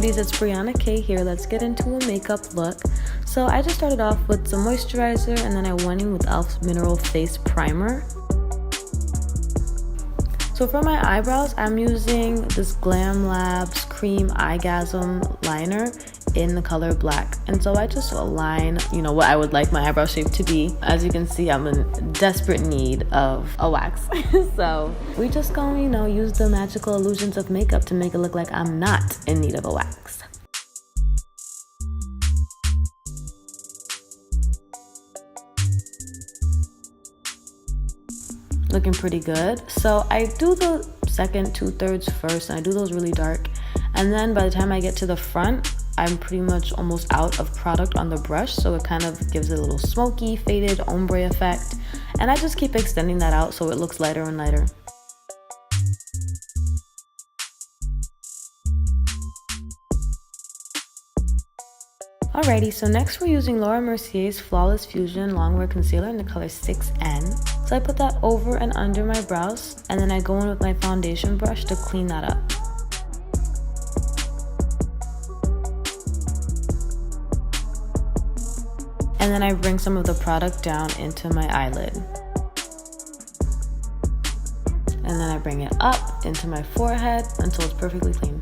Beauties, it's Brianna K here. Let's get into a makeup look. So I just started off with some moisturizer and then I went in with e.l.f. Mineral Face Primer. So for my eyebrows, I'm using this Glam Labs Cream Eyegasm liner in the color black. And so I just align, what I would like my eyebrow shape to be. As you can see, I'm in desperate need of a wax. So we just gonna, use the magical illusions of makeup to make it look like I'm not in need of a wax. Looking pretty good. So I do the second 2/3 first, and I do those really dark. And then by the time I get to the front, I'm pretty much almost out of product on the brush, so it kind of gives it a little smoky, faded ombre effect. And I just keep extending that out so it looks lighter and lighter. Alrighty, so next we're using Laura Mercier's Flawless Fusion Longwear Concealer in the color 6N. So I put that over and under my brows, and then I go in with my foundation brush to clean that up. And then I bring some of the product down into my eyelid. And then I bring it up into my forehead until it's perfectly clean.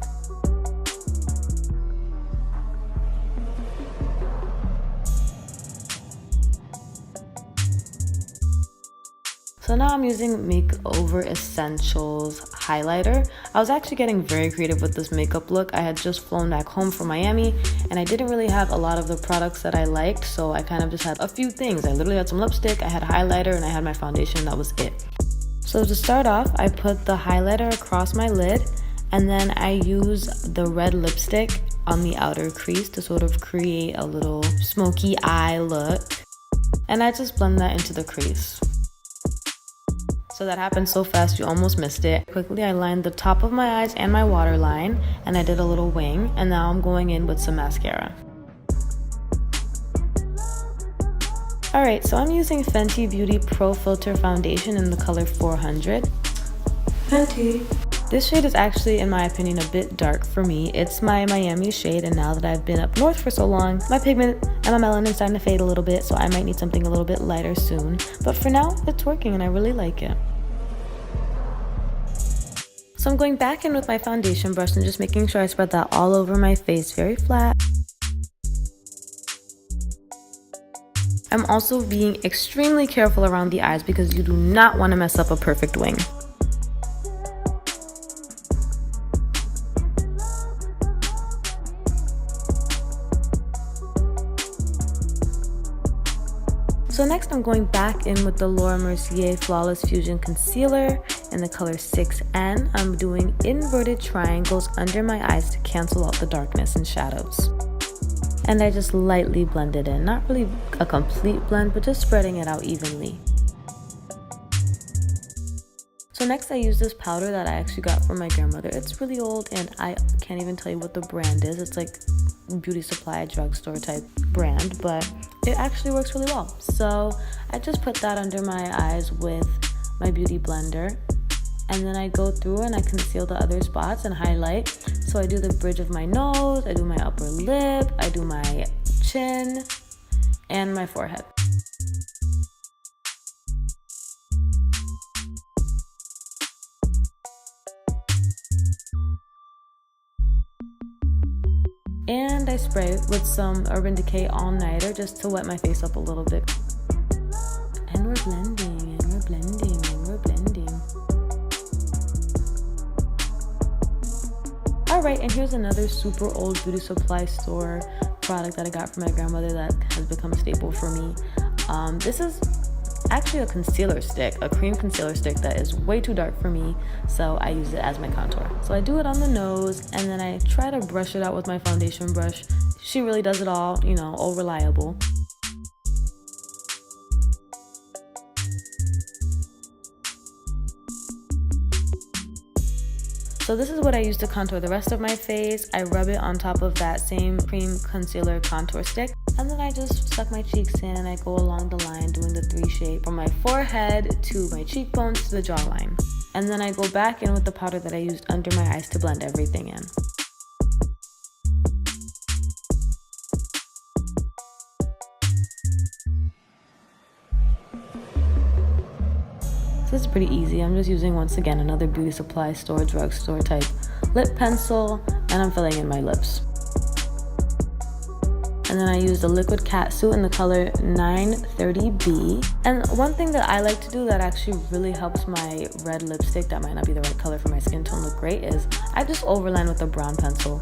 So now I'm using Makeover Essentials highlighter. I was actually getting very creative with this makeup look. I had just flown back home from Miami and I didn't really have a lot of the products that I liked, so I kind of just had a few things. I literally had some lipstick, I had highlighter, and I had my foundation. That was it. So to start off, I put the highlighter across my lid, and then I use the red lipstick on the outer crease to sort of create a little smoky eye look. And I just blend that into the crease. So that happened so fast you almost missed it. Quickly I lined the top of my eyes and my waterline, and I did a little wing, and now I'm going in with some mascara. Alright, so I'm using Fenty Beauty Pro Filter Foundation in the color 400. Fenty. This shade is actually, in my opinion, a bit dark for me. It's my Miami shade, and now that I've been up north for so long, my pigment and my melanin is starting to fade a little bit, so I might need something a little bit lighter soon. But for now, it's working and I really like it. So I'm going back in with my foundation brush and just making sure I spread that all over my face, very flat. I'm also being extremely careful around the eyes because you do not want to mess up a perfect wing. So next I'm going back in with the Laura Mercier Flawless Fusion Concealer in the color 6N. I'm doing inverted triangles under my eyes to cancel out the darkness and shadows. And I just lightly blend it in. Not really a complete blend, but just spreading it out evenly. So next I use this powder that I actually got from my grandmother. It's really old and I can't even tell you what the brand is. It's like beauty supply, drugstore type brand, but it actually works really well. So I just put that under my eyes with my beauty blender, and then I go through and I conceal the other spots and highlight. So I do the bridge of my nose, I do my upper lip, I do my chin, and my forehead. And I spray with some Urban Decay All Nighter just to wet my face up a little bit. And we're blending, and we're blending, and we're blending. Alright, and here's another super old beauty supply store product that I got from my grandmother that has become a staple for me. This is actually a concealer stick, a cream concealer stick that is way too dark for me, so I use it as my contour. So I do it on the nose, and then I try to brush it out with my foundation brush. She really does it all, all reliable. So this is what I use to contour the rest of my face. I rub it on top of that same cream concealer contour stick. And then I just suck my cheeks in and I go along the line doing the 3 shape from my forehead to my cheekbones to the jawline. And then I go back in with the powder that I used under my eyes to blend everything in. So this is pretty easy. I'm just using, once again, another beauty supply store, drugstore type lip pencil, and I'm filling in my lips. And then I used a liquid catsuit in the color 930B. And one thing that I like to do that actually really helps my red lipstick that might not be the right color for my skin tone look great is I just overline with a brown pencil.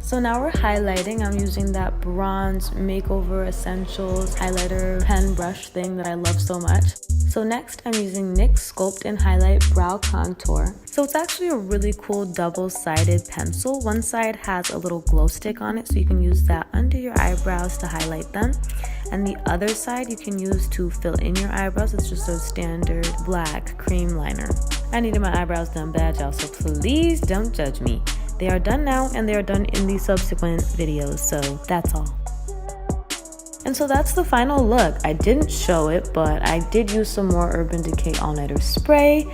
So now we're highlighting. I'm using that Bronze Makeover Essentials highlighter pen brush thing that I love so much. So next I'm using NYX Sculpt and Highlight Brow Contour. So it's actually a really cool double-sided pencil. One side has a little glow stick on it, so you can use that under your eyebrows to highlight them. And the other side you can use to fill in your eyebrows. It's just a standard black cream liner. I needed my eyebrows done bad, y'all, so please don't judge me. They are done now, and they are done in the subsequent videos, so that's all. And so that's the final look. I didn't show it, but I did use some more Urban Decay All-Nighter Spray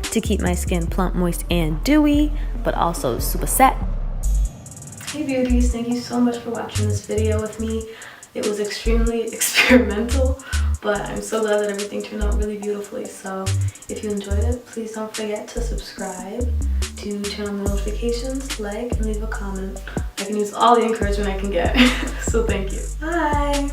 to keep my skin plump, moist, and dewy, but also super set. Hey beauties, thank you so much for watching this video with me. It was extremely experimental, but I'm so glad that everything turned out really beautifully. So if you enjoyed it, please don't forget to subscribe, to turn on the notifications, like, and leave a comment. I can use all the encouragement I can get. So thank you. Bye.